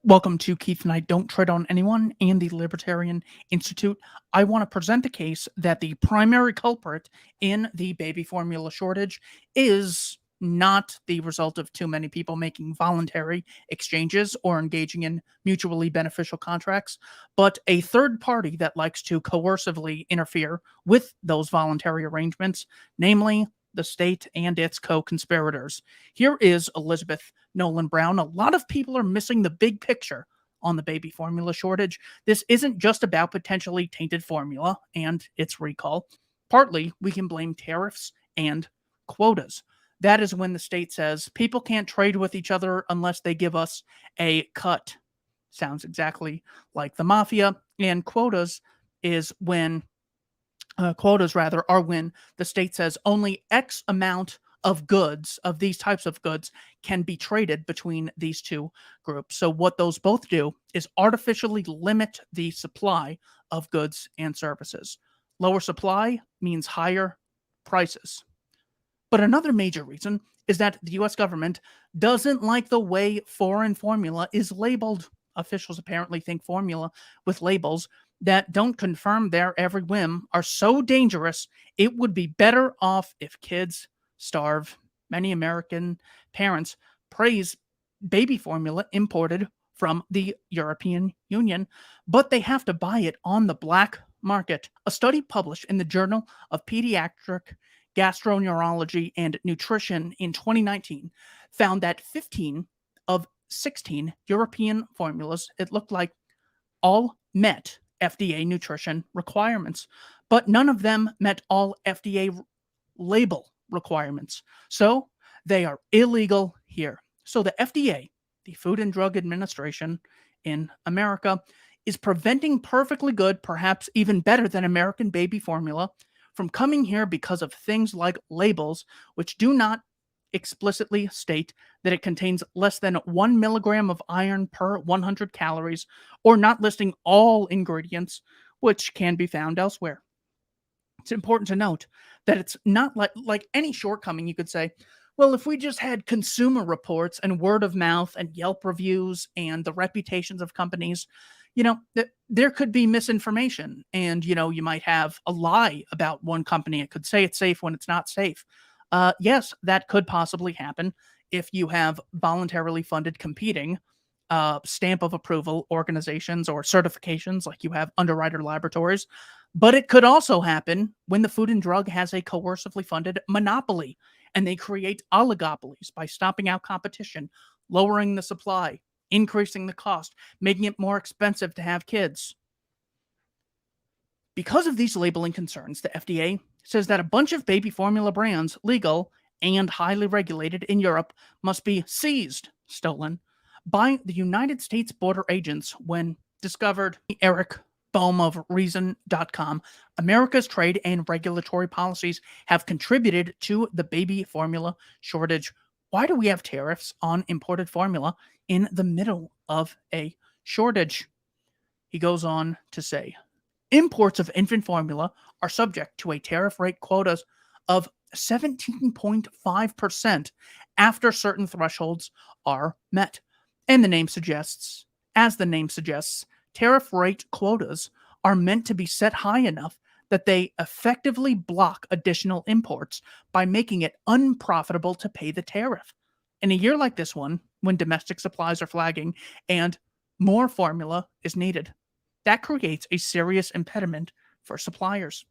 Welcome to Keith Knight Don't Tread on Anyone and the Libertarian Institute. I want to present the case that the primary culprit in the baby formula shortage is not the result of too many people making voluntary exchanges or engaging in mutually beneficial contracts, but a third party that likes to coercively interfere with those voluntary arrangements, namely the state and its co-conspirators. Here is Elizabeth Nolan Brown. A lot of people are missing the big picture on the baby formula shortage. This isn't just about potentially tainted formula and its recall. Partly, we can blame tariffs and quotas. That is when the state says people can't trade with each other unless they give us a cut. Sounds exactly like the mafia. And quotas are when the state says only X amount of goods, of these types of goods, can be traded between these two groups. So what those both do is artificially limit the supply of goods and services. Lower supply means higher prices. But another major reason is that the US government doesn't like the way foreign formula is labeled. Officials apparently think formula with labels that don't confirm their every whim are so dangerous, it would be better off if kids starve. Many American parents praise baby formula imported from the European Union, but they have to buy it on the black market. A study published in the Journal of Pediatric Gastroenterology and Nutrition in 2019 found that 15 of 16 European formulas, it looked like, all met FDA nutrition requirements, but none of them met all FDA label requirements. So they are illegal here. So the FDA, the Food and Drug Administration in America, is preventing perfectly good, perhaps even better than American baby formula, from coming here because of things like labels, which do not explicitly state that it contains less than 1 milligram of iron per 100 calories, or not listing all ingredients, which can be found elsewhere. It's important to note that it's not like any shortcoming you could say, well, if we just had consumer reports and word of mouth and Yelp reviews and the reputations of companies, there could be misinformation. And, you might have a lie about one company. It could say it's safe when it's not safe. Yes, that could possibly happen if you have voluntarily funded competing stamp of approval organizations or certifications like you have Underwriter Laboratories. But it could also happen when the food and drug has a coercively funded monopoly and they create oligopolies by stomping out competition, lowering the supply, increasing the cost, making it more expensive to have kids. Because of these labeling concerns, the FDA says that a bunch of baby formula brands, legal and highly regulated in Europe, must be seized, stolen, by the United States border agents when discovered. Eric Boehm of Reason.com. America's trade and regulatory policies have contributed to the baby formula shortage. Why do we have tariffs on imported formula in the middle of a shortage? He goes on to say, imports of infant formula are subject to a tariff rate quotas of 17.5% after certain thresholds are met. And as the name suggests, tariff rate quotas are meant to be set high enough that they effectively block additional imports by making it unprofitable to pay the tariff. In a year like this one, when domestic supplies are flagging and more formula is needed, that creates a serious impediment for suppliers.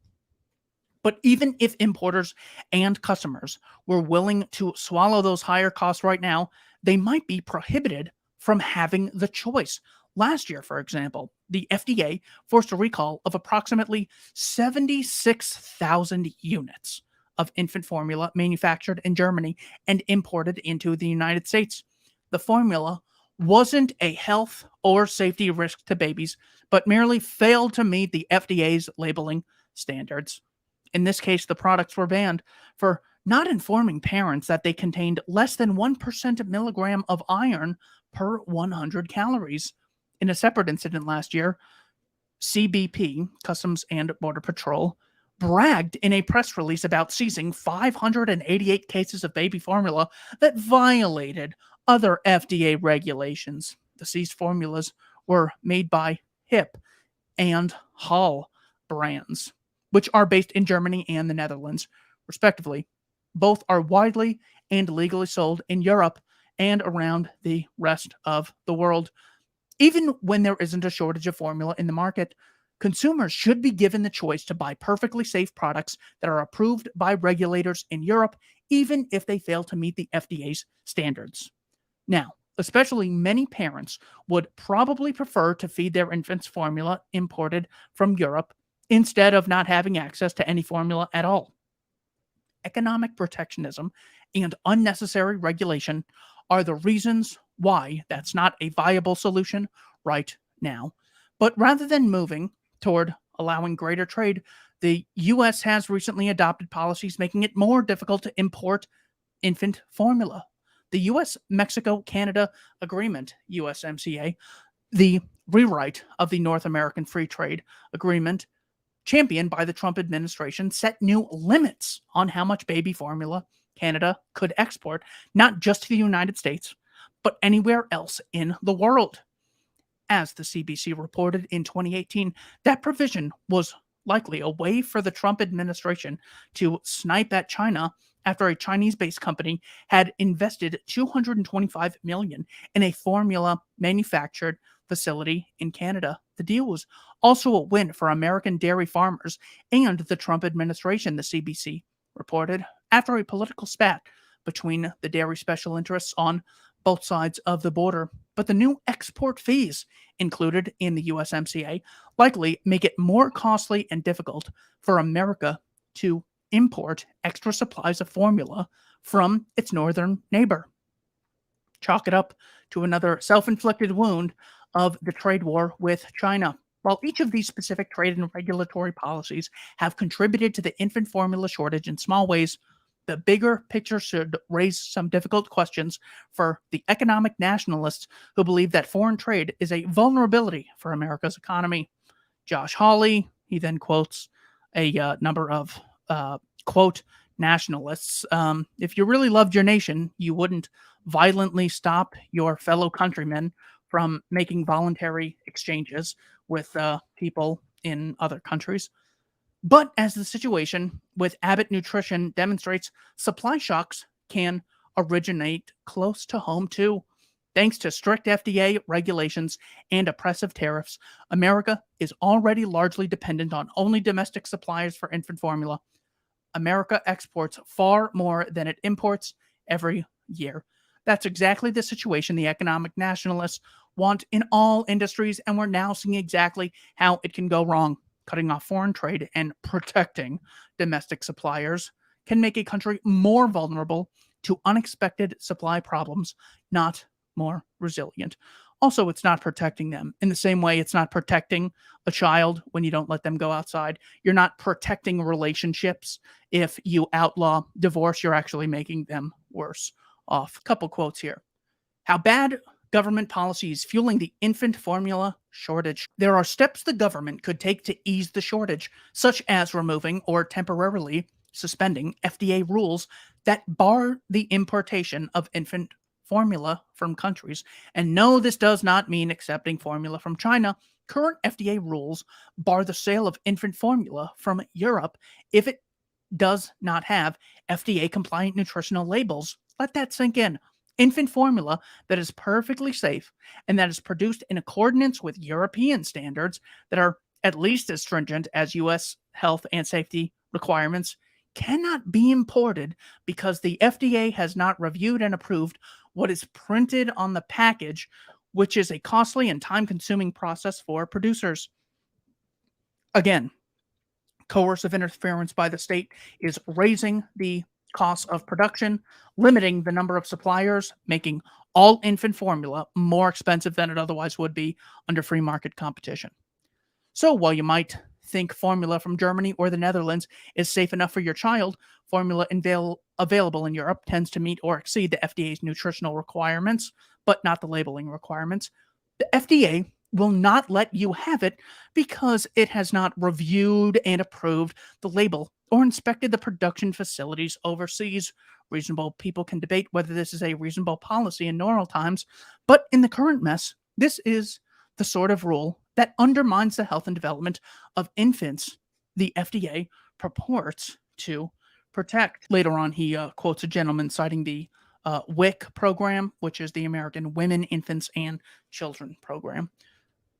But even if importers and customers were willing to swallow those higher costs right now, they might be prohibited from having the choice. Last year, for example, the FDA forced a recall of approximately 76,000 units of infant formula manufactured in Germany and imported into the United States. The formula wasn't a health or safety risk to babies, but merely failed to meet the FDA's labeling standards. In this case, the products were banned for not informing parents that they contained less than 1% milligram of iron per 100 calories. In a separate incident last year, CBP, Customs and Border Patrol, bragged in a press release about seizing 588 cases of baby formula that violated other FDA regulations. The seized formulas were made by HIP and Hall brands, which are based in Germany and the Netherlands, respectively. Both are widely and legally sold in Europe and around the rest of the world. Even when there isn't a shortage of formula in the market, consumers should be given the choice to buy perfectly safe products that are approved by regulators in Europe, even if they fail to meet the FDA's standards. Now, especially many parents would probably prefer to feed their infants formula imported from Europe instead of not having access to any formula at all. Economic protectionism and unnecessary regulation are the reasons why that's not a viable solution right now. But rather than moving toward allowing greater trade, the US has recently adopted policies making it more difficult to import infant formula. The US Mexico Canada Agreement, USMCA, the rewrite of the North American Free Trade Agreement, championed by the Trump administration, set new limits on how much baby formula Canada could export, not just to the United States, but anywhere else in the world. As the CBC reported in 2018, that provision was likely a way for the Trump administration to snipe at China after a Chinese-based company had invested $225 million in a formula manufactured facility in Canada. The deal was also a win for American dairy farmers and the Trump administration, the CBC reported, after a political spat between the dairy special interests on both sides of the border. But the new export fees included in the USMCA likely make it more costly and difficult for America to import extra supplies of formula from its northern neighbor. Chalk it up to another self-inflicted wound of the trade war with China. While each of these specific trade and regulatory policies have contributed to the infant formula shortage in small ways, the bigger picture should raise some difficult questions for the economic nationalists who believe that foreign trade is a vulnerability for America's economy. Josh Hawley, he then quotes a number of, quote, nationalists. If you really loved your nation, you wouldn't violently stop your fellow countrymen from making voluntary exchanges with people in other countries. But as the situation with Abbott Nutrition demonstrates, supply shocks can originate close to home too. Thanks to strict FDA regulations and oppressive tariffs, America is already largely dependent on only domestic suppliers for infant formula. America exports far more than it imports every year. That's exactly the situation the economic nationalists want in all industries, and we're now seeing exactly how it can go wrong. Cutting off foreign trade and protecting domestic suppliers can make a country more vulnerable to unexpected supply problems, not more resilient. Also, it's not protecting them. In the same way, it's not protecting a child when you don't let them go outside. You're not protecting relationships. If you outlaw divorce, you're actually making them worse off. Couple quotes here. How bad government policy is fueling the infant formula shortage. There are steps the government could take to ease the shortage, such as removing or temporarily suspending FDA rules that bar the importation of infant formula from countries. And no, this does not mean accepting formula from China. Current FDA rules bar the sale of infant formula from Europe if it does not have FDA-compliant nutritional labels. Let that sink in. Infant formula that is perfectly safe and that is produced in accordance with European standards that are at least as stringent as U.S. health and safety requirements cannot be imported because the FDA has not reviewed and approved what is printed on the package, which is a costly and time-consuming process for producers. Again, coercive interference by the state is raising the costs of production, limiting the number of suppliers, making all infant formula more expensive than it otherwise would be under free market competition. So while you might think formula from Germany or the Netherlands is safe enough for your child, formula available in Europe tends to meet or exceed the FDA's nutritional requirements, but not the labeling requirements. The FDA will not let you have it because it has not reviewed and approved the label or inspected the production facilities overseas. Reasonable people can debate whether this is a reasonable policy in normal times, but in the current mess, This is the sort of rule that undermines the health and development of infants the FDA purports to protect. Later on, he quotes a gentleman citing the WIC program, which is the American Women, Infants, and Children program.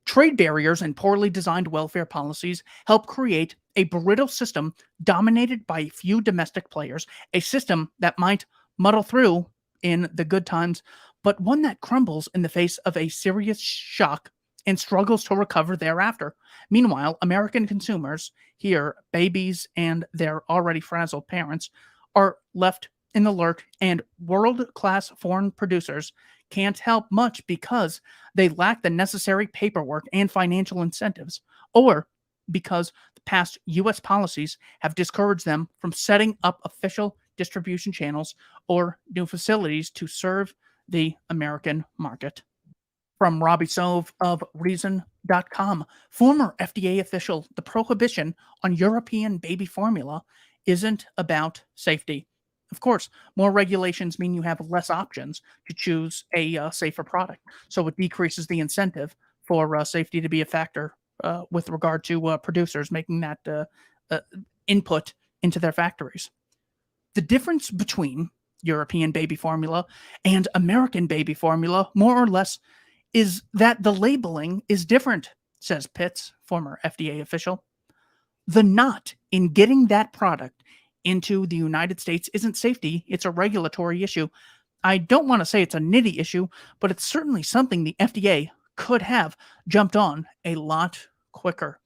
Trade barriers and poorly designed welfare policies help create a brittle system dominated by a few domestic players, a system that might muddle through in the good times, but one that crumbles in the face of a serious shock and struggles to recover thereafter. Meanwhile, American consumers, here babies and their already frazzled parents, are left in the lurch, and world class foreign producers can't help much because they lack the necessary paperwork and financial incentives, or because the past US policies have discouraged them from setting up official distribution channels or new facilities to serve the American market. From Robbie Sove of Reason.com, former FDA official, the prohibition on European baby formula isn't about safety. Of course, more regulations mean you have less options to choose a safer product. So it decreases the incentive for safety to be a factor with regard to producers making that uh, input into their factories. The difference between European baby formula and American baby formula, more or less, is that the labeling is different, says Pitts, former FDA official. The knot in getting that product into the United States isn't safety, it's a regulatory issue. I don't want to say it's a nitty issue, but it's certainly something the FDA could have jumped on a lot quicker.